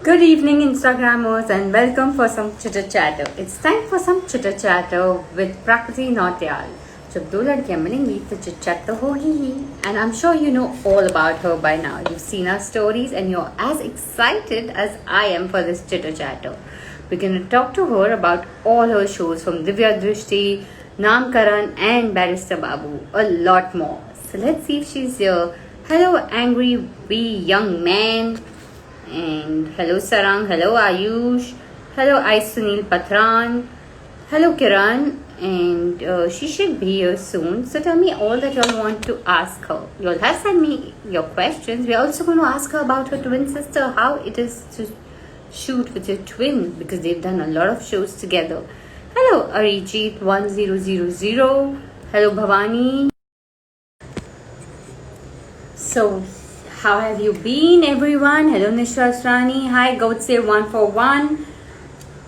Good evening, Instagrammers, and welcome for some chitter chatter. It's time for some chitter chatter with Prakriti Nautiyal. जब दो लड़कियां मिलेंगी तो chit chat तो होगी ही, and I'm sure you know all about her by now. You've seen our stories and you're as excited as I am for this chitter chatter. We're going to talk to her about all her shows from Divya Drishti, Namkaran, and Barrister Babu, a lot more. So let's see if she's here. Hello, angry wee young man. And hello Sarang, hello Ayush, hello I Sunil Patran, hello Kiran, and she should be here soon. So tell me all that y'all want to ask her. Y'all have sent me your questions. We're also going to ask her about her twin sister, how it is to shoot with your twin, because they've done a lot of shows together. Hello Arijit 1000. Hello Bhavani. So how have you been, everyone? Hello, Nishra Asrani. Hi, Gautse141.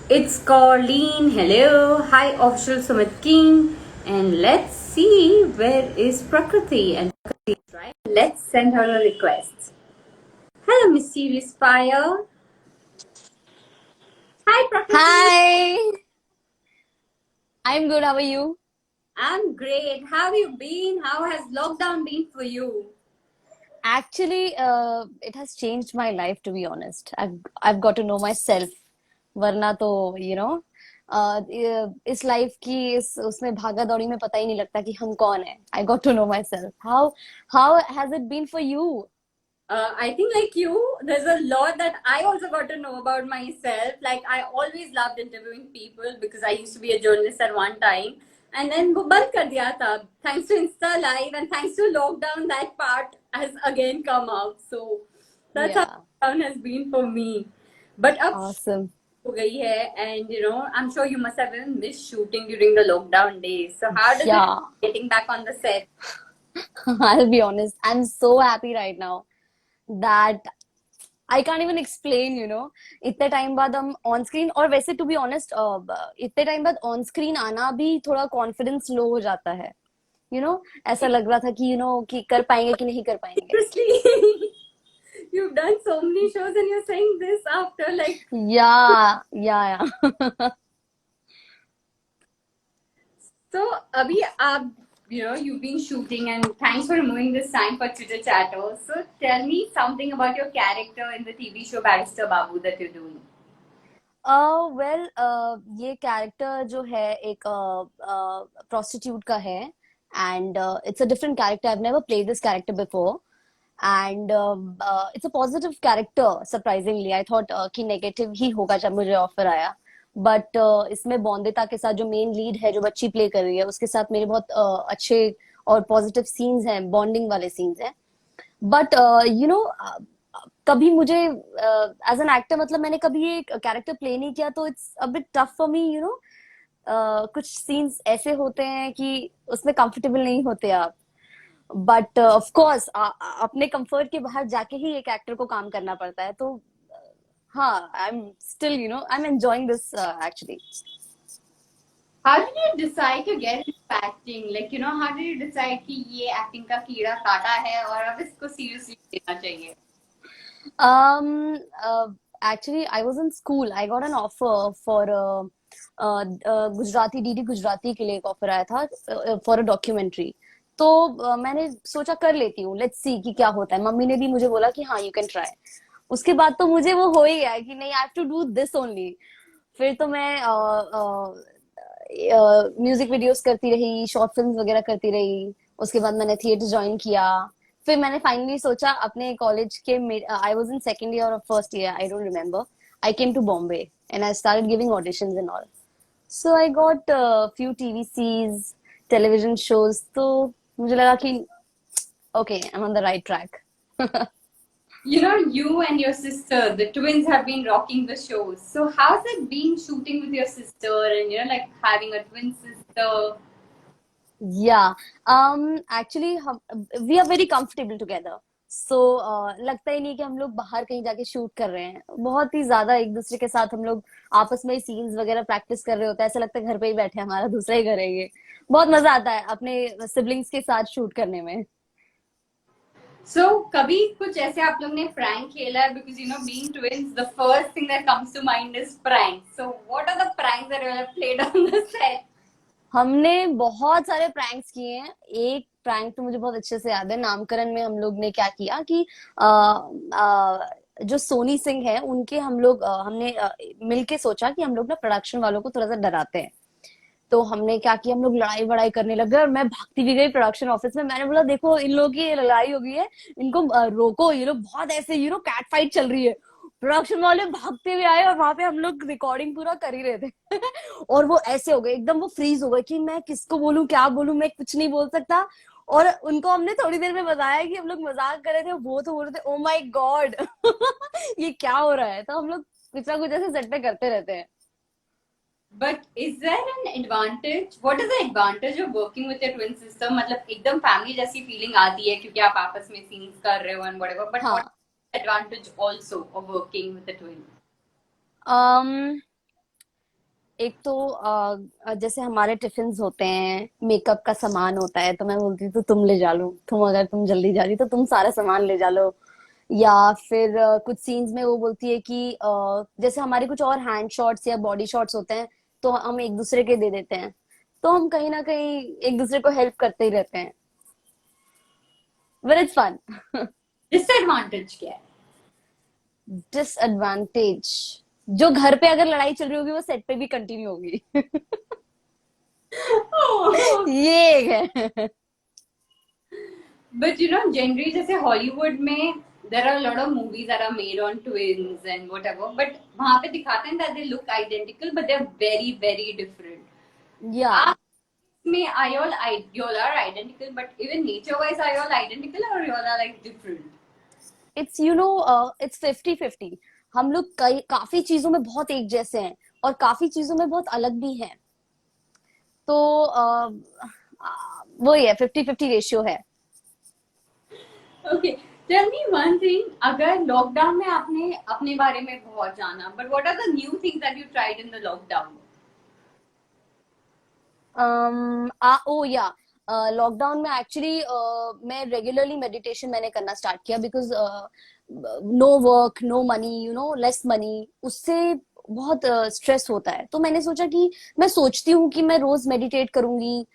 It's Corleen. Hello. Hi, Official Sumit King. And let's see where is Prakriti. And Prakriti is right. Let's send her a request. Hello, Mysterious Fire. Hi, Prakriti. Hi, I'm good. How are you? I'm great. How have you been? How has lockdown been for you? Actually, it has changed my life, to be honest. I've got to know myself. वरना तो इस life की इस उसमें भागा दौड़ी में पता ही नहीं लगता कि हम कौन है. I got to know myself. How has it been for you? I think like you, there's a lot that I also got to know about myself. Like I always loved interviewing people because I used to be a journalist at one time. And then वो बंद कर दिया था. Thanks to Insta Live and thanks to lockdown, that part has again come out. So that's how Yeah, lockdown has been for me. But अब awesome. हो गई है, and I'm sure you must have even missed shooting during the lockdown days. So how does it Yeah, getting back on the set? I'll be honest. I'm so happy right now that I can't even explain इतने time बाद हम on screen. और वैसे to be honest इतने time बाद on screen आना भी थोड़ा कॉन्फिडेंस लो हो जाता है. ऐसा लग रहा था कि कि कर पाएंगे कि नहीं कर पाएंगे. Seriously. You've done so many shows and you're saying this after like या या so Abhi aap you've been shooting and thanks for removing this time for chitter chatter. So tell me something about your character in the TV show Barrister Babu that you're doing. Well ये character जो है एक prostitute का है. And it's a different character. I have never played this character before. And it's a positive character. Surprisingly I thought कि negative ही होगा जब मुझे ऑफर आया. बट इसमें बॉन्दिता के साथ जो मेन लीड है, जो बच्ची प्ले कर रही है, उसके साथ मेरे बहुत अच्छे और पॉजिटिव सीन्स हैं, बॉन्डिंग वाले सीन्स हैं. बट कभी मुझे एज एन एक्टर, मतलब मैंने कभी ये कैरेक्टर प्ले नहीं किया, तो it's a bit tough for me. कुछ सीन्स ऐसे होते हैं कि उसमें कंफर्टेबल नहीं होते आप. बट ऑफ कोर्स अपने कंफर्ट के बाहर जाके ही एक एक्टर को काम करना पड़ता है. तो हाँ, I am still I am enjoying this actually. How did you decide to get into acting? Like how did you decide कि ये acting का कीड़ा काटा है और अब इसको seriously लेना चाहिए? Actually, I was in school. I got an offer for Gujarati, DD Gujarati के लिए एक ऑफर आया था फॉर अ डॉक्यूमेंट्री. तो मैंने सोचा कर लेती हूँ, लेट्स सी कि क्या होता है. मम्मी ने भी मुझे बोला कि हाँ यू कैन ट्राई. उसके बाद तो मुझे वो हो ही गया कि नहीं, I have to do this only. फिर तो मैं म्यूजिक वीडियोस करती रही, शॉर्ट फिल्म्स वगैरह करती रही. उसके बाद मैंने थिएटर ज्वाइन किया. फिर मैंने फाइनली सोचा अपने कॉलेज के, I was in second year और first year, I don't remember. I came to Bombay and I started giving auditions and all. So I got few TVCs, television shows. तो मुझे लगा कि okay, I am on the right track. You and your sister, the twins, have been rocking the shows. So how's it been shooting with your sister and like having a twin sister? या actually हम we are very comfortable together. So लगता ही नहीं कि हम लोग बाहर कहीं जाके शूट कर रहे हैं. बहुत ही ज्यादा एक दूसरे के साथ हम लोग आपस में ही सीन्स वगैरह प्रैक्टिस कर रहे होते हैं. ऐसा लगता है घर पे ही बैठे हैं, हमारा दूसरा ही घर है ये. बहुत मजा आता है अपने सिबलिंग्स के साथ शूट करने में. So कभी कुछ ऐसे आप लोग ने prank खेला है? Because you know, being twins, the first thing that comes to mind is prank. So what are the pranks that you have played on the set? हमने बहुत सारे प्रैंक्स किए हैं। एक प्रैंक तो मुझे बहुत अच्छे से याद है। नामकरण में हम लोग ने क्या किया कि जो सोनी सिंह है उनके हम लोग हमने मिलके सोचा कि हम लोग ना प्रोडक्शन वालों को थोड़ा सा डराते हैं। तो हमने क्या किया, हम लोग लड़ाई वड़ाई करने लग गए और मैं भागती भी गई प्रोडक्शन ऑफिस में। मैंने बोला देखो इन लोगों की लड़ाई हो गई है, इनको रोको, ये लोग बहुत ऐसे कैट फाइट चल रही है। प्रोडक्शन वाले भागते हुए आए और वहां पे हम लोग रिकॉर्डिंग पूरा कर ही रहे थे और वो ऐसे हो गए, एकदम वो फ्रीज हो गए कि मैं किसको बोलूं, क्या बोलूं, मैं कुछ नहीं बोल सकता। और उनको हमने थोड़ी देर में बताया कि हम लोग मजाक कर रहे थे, वो तो बोल रहे थे ओ माय गॉड ये क्या हो रहा है। तो हम लोग कुछ ना कुछ ऐसे सेट पे करते रहते हैं। But is there an advantage? What is the advantage of working with your twin sister? मतलब एकदम family जैसी feeling आती है क्योंकि आप आपस में scenes कर रहे हो and whatever. But what हाँ। is the advantage also of working with a twin? um, एक तो जैसे हमारे टिफिन्स होते हैं, मेकअप का सामान होता है, तो मैं बोलती हूँ तो तुम ले जा लो, तुम अगर तुम जल्दी जा रही तो तुम सारा सामान ले जा लो। या फिर कुछ सीन्स में वो बोलती है कि जैसे हमारे कुछ और हैंड शॉट्स या बॉडी शॉट्स होते हैं तो हम एक दूसरे के दे देते हैं। तो हम कहीं ना कहीं एक दूसरे को हेल्प करते ही रहते हैं। But it's fun. Disadvantage क्या है? डिसएडवांटेज, जो घर पे अगर लड़ाई चल रही होगी वो सेट पे भी कंटिन्यू होगी Oh, ये एक है। but you know, generally जैसे Hollywood में there are a lot of movies that are made on twins and whatever. But वहाँ पे दिखाते हैं that they look identical, but they're very very different. या आप में y'all are identical, but even nature wise are y'all identical or y'all are like different? It's it's 50-50। हम लोग काफी चीजों में बहुत एक जैसे हैं और काफी चीजों में बहुत अलग भी हैं। तो वो ही है, 50-50 रेशियो है। Okay, tell me one thing. अगर लॉकडाउन में आपने अपने बारे में बहुत जाना, but what are the new things that you tried in the lockdown? ओ या लॉकडाउन में एक्चुअली मैं रेगुलरली मेडिटेशन मैंने करना स्टार्ट किया because no work, no money, less money, उससे बहुत स्ट्रेस होता है। तो मैंने सोचा कि मैं सोचती हूँ कि मैं रोज मेडिटेट करूंगी,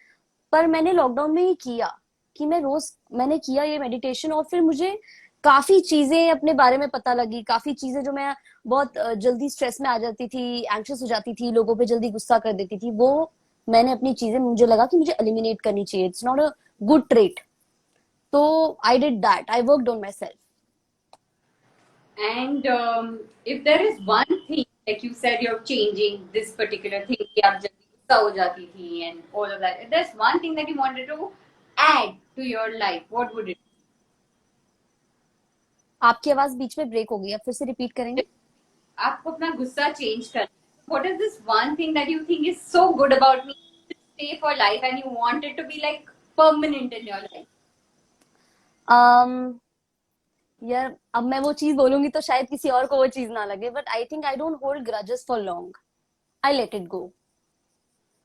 पर मैंने लॉकडाउन में ये किया कि मैंने किया ये मेडिटेशन और फिर मुझे काफी चीजें अपने बारे में पता लगी। काफी चीजें जो मैं बहुत जल्दी स्ट्रेस में आ जाती थी, एंग्शियस हो जाती थी, लोगों पे जल्दी गुस्सा कर देती थी, वो मैंने अपनी चीजें, मुझे लगा कि मुझे एलिमिनेट करनी चाहिए। It's not a good trait. तो I did that, I worked on myself. And if there is one thing, like you said, you're changing this particular thing, कि आप जल्दी गुस्सा हो जाती थी and all of that. If there's one thing that you wanted to add to your life, what would it आपकी आवाज बीच में ब्रेक हो गई, आप फिर से रिपीट करेंगे? be? आपको अपना गुस्सा change करना है. What is this one thing that you think is so good about me to stay for life and you want it to be like permanent in your life? um यार अब मैं वो चीज बोलूंगी तो शायद किसी और को वो चीज ना लगे, but I think I don't hold grudges for long. I let it go.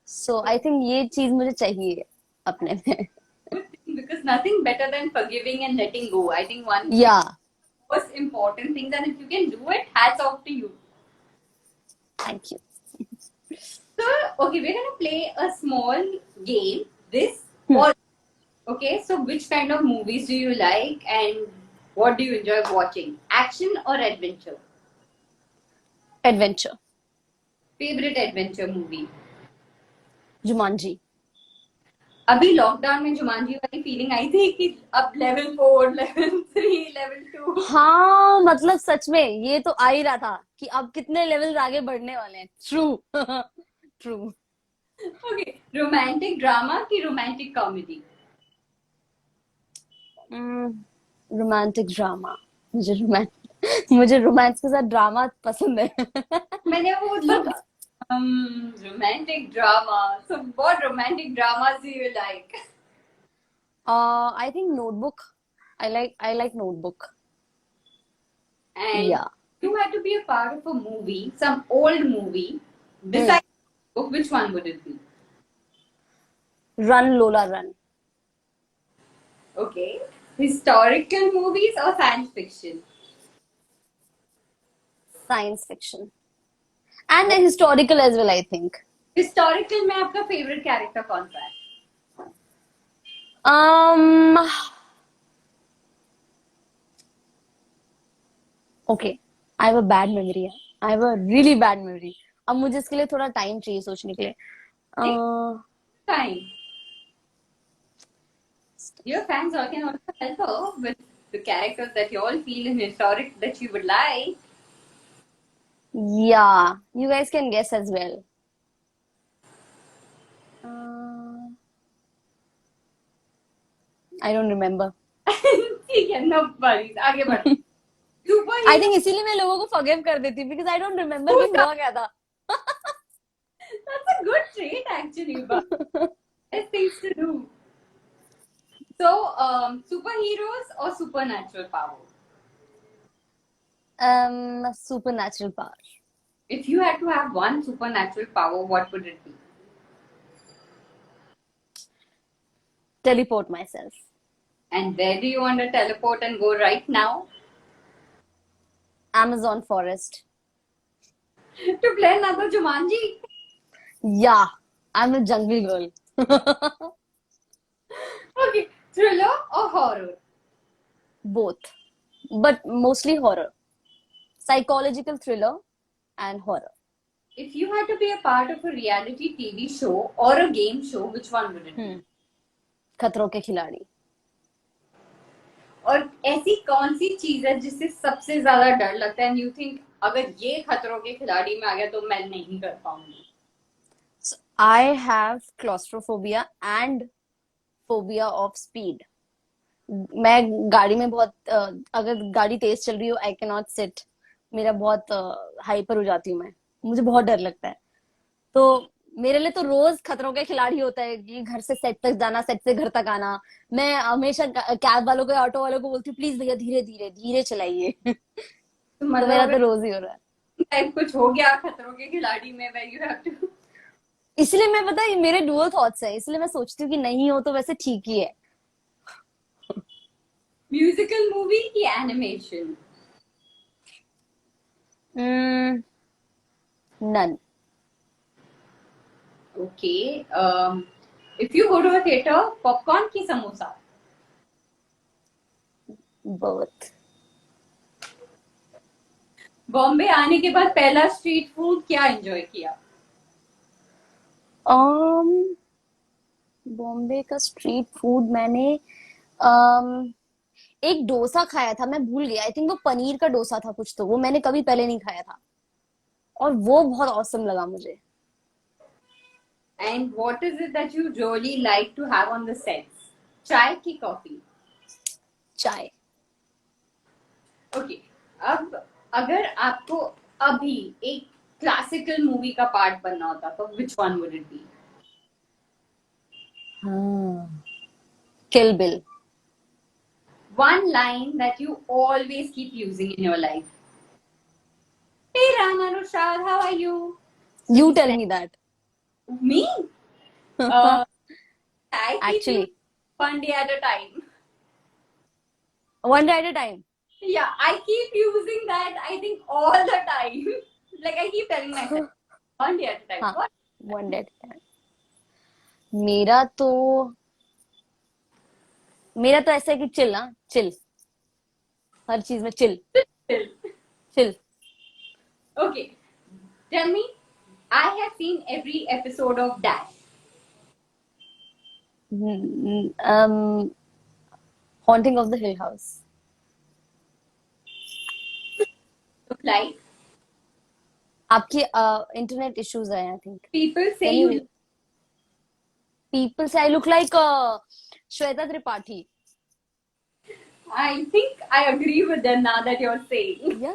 So I think ये चीज मुझे चाहिए अपने में। Good thing, because nothing better than forgiving and letting go. I think one या most important thing, and if you can do it, hats off to you. Thank you. So, okay, we're gonna play a small game. This or okay. So, which kind of movies do you like, and what do you enjoy watching? Action or adventure? Adventure. Favorite adventure movie? Jumanji. अभी lockdown में Jumanji वाली feeling आई थी कि अब level 4, level 3, level 2. हाँ मतलब सच में ये तो आ ही रहा था कि अब कितने लेवल्स आगे बढ़ने वाले हैं। True true. Okay, romantic drama की romantic comedy? Romantic drama. मुझे रोमांस के साथ ड्रामा पसंद है मैंने वो Look, romantic drama. So, what romantic dramas do you like? I think Notebook. I like Notebook. And Yeah. you had to be a part of a movie, some old movie. Hmm. Besides book, which one would it be? Run Lola Run. Okay. Historical movies or science fiction? Science fiction. And historical as well, I think. Historical में आपका favorite character कौन सा है? Um, okay. I have a bad memory. I have a really bad memory. अब मुझे इसके लिए थोड़ा टाइम चाहिए सोचने के लिए. Take Uh, time. Your fans all can also help her with the characters that you all feel in historic that you would like. yeah, you guys can guess as well. Uh, I don't remember. ठीक है, no worries. आगे बढ़. Superhero. I think इसीलिए मैं लोगों को forgive कर देती हूँ because I don't remember कि हुआ क्या था. That's a good trait actually, but best things to do. So, superheroes or supernatural power? Supernatural power. If you had to have one supernatural power, what would it be? Teleport myself. And where do you want to teleport and go right now? Amazon forest. To play another Jumanji? Yeah, I'm a jungle girl. Okay, thriller or horror? Both, but mostly horror. Psychological thriller and horror. If you had to be a part of a reality TV show or a game show, which one would it be? खतरों के खिलाड़ी. और ऐसी कौन सी चीज है जिससे सबसे ज्यादा डर लगता है, and you think अगर ये खतरों के खिलाड़ी में आ गया तो मैं नहीं कर पाऊंगी? So I have claustrophobia and phobia of speed. मैं गाड़ी में बहुत अगर गाड़ी तेज चल रही हो आई कैन नॉट सिट. मेरा बहुत हाइपर हो जाती हूँ मैं. मुझे बहुत डर लगता है. तो मेरे लिए तो रोज खतरों के खिलाड़ी होता है कि घर से सेट तक जाना, सेट से घर तक आना. मैं हमेशा कैब वालों को, ऑटो वालों को बोलती हूँ प्लीज भैया धीरे धीरे धीरे चलाइए. तो तो मेरा तो रोज ही हो रहा है. टाइप कुछ हो गया खतरों के खिलाड़ी में, where you have to. इसलिए मैं पता है मेरे डुअल थॉट्स है. इसलिए मैं सोचती हूँ कि नहीं हो तो वैसे ठीक ही है. म्यूजिकल मूवी की animation? None. Okay. If you go to a theater, popcorn की समोसा? Both. बॉम्बे आने के बाद पहला स्ट्रीट फूड क्या एंजॉय किया? बॉम्बे का स्ट्रीट फूड मैंने एक डोसा खाया था. मैं भूल गया. आई थिंक वो पनीर का डोसा था कुछ. तो वो मैंने कभी पहले नहीं खाया था और वो बहुत औसम लगा मुझे. And what is it that you really like to have on the sets? चाय की कॉफी? चाय. Okay. अब अगर आपको अभी एक क्लासिकल मूवी का पार्ट बनना होता तो which one would it be? Kill bill. One line that you always keep using in your life. Hey Ram Anushad, how are you? You tell me that. Me? I keep Actually. using one day at a time. One day at a time. Yeah, I keep using that, I think, all the time. Like I keep telling myself, one day at a time. हाँ, What? one day at a time. मेरा तो ऐसा है कि chill. ना chill. हर चीज में chill. Chill. Okay. Tell me, I have seen every episode of Dash. Haunting of the Hill House. Look like आपकी इंटरनेट इश्यूज है I think. people say Can you. you- People say I look like Shweta Tripathi. I think I agree with them now that you're saying. Yeah.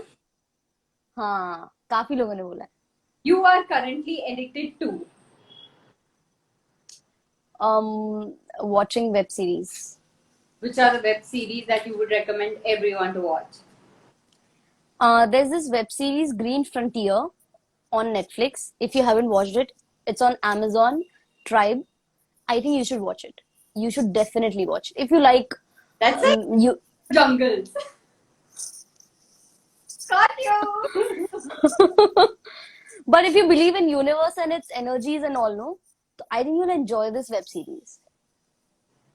हाँ, काफी लोगों ने बोला है. You are currently addicted to. Watching web series. Which are the web series that you would recommend everyone to watch? There's this web series Green Frontier on Netflix. If you haven't watched it, it's on Amazon Tribe. I think you should watch it. You should definitely watch it. If you like That's it. You Jungles. Got you. But if you believe in universe and its energies and all, no, so I think you'll enjoy this web series.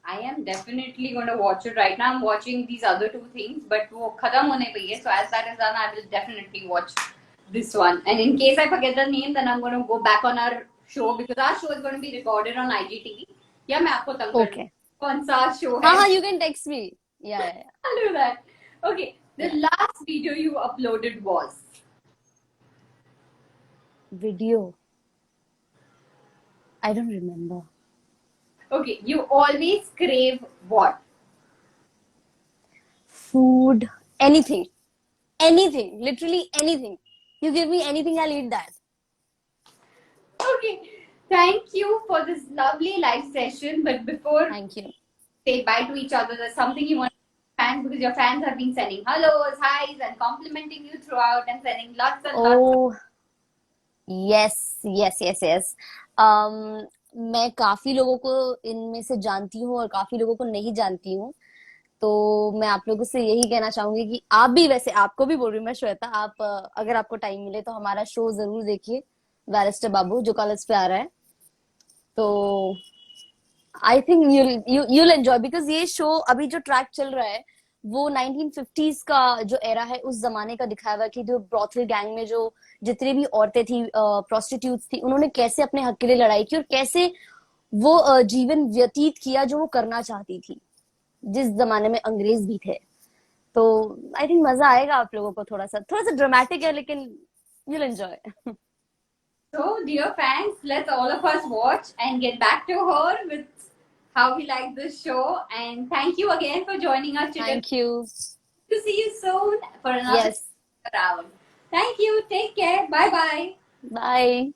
I am definitely going to watch it right now. I'm watching these other two things, but वो खत्म होने पे ही है. So as that is done, I will definitely watch this one. And in case I forget the name, then I'm going to go back on our show because our show is going to be recorded on IGTV. या मैं आपको तंग कर दूँ. Okay. कौन सा show है? हाँ, you can text me. Yeah. I'll do that. Okay. The Yeah. last video you uploaded was. Video. I don't remember. Okay. You always crave what? Food. Anything. Anything. Literally anything. You give me anything, I'll eat that. Okay. Thank you for this lovely live session. But before Thank you. say bye to each other, there's something you want to fans because your fans have been sending hellos, highs, and complimenting you throughout and sending lots and lots. Oh, yes. मैं काफी लोगों को इनमें से जानती हूँ और काफी लोगों को नहीं जानती हूँ, तो मैं आप लोगों से यही कहना चाहूंगी कि आप भी, वैसे आपको भी बोल रही हूँ मैं श्वेता, आप अगर आपको टाइम मिले तो हमारा शो जरूर देखिए, बैरिस्टर बाबू, जो कलर्स पे आ रहा है. तो I think you'll enjoy, because ये शो अभी जो ट्रैक चल रहा है वो 1950s का जो एरा है उस जमाने का दिखाया हुआ है कि जो ब्रॉथल गैंग में जो जितनी भी औरतें थी, प्रोस्टिट्यूट्स थी, उन्होंने कैसे अपने हक के लिए लड़ाई की और कैसे वो जीवन व्यतीत किया जो वो करना चाहती थी, जिस जमाने में अंग्रेज भी थे. तो आई थिंक मजा आएगा आप लोगों को. थोड़ा सा ड्रामेटिक है लेकिन you'll enjoy. So, dear fans, let's all of us watch and get back to her with how we like this show. And thank you again for joining us today. Thank you. To see you soon for another Yes. round. Thank you. Take care. Bye bye. Bye.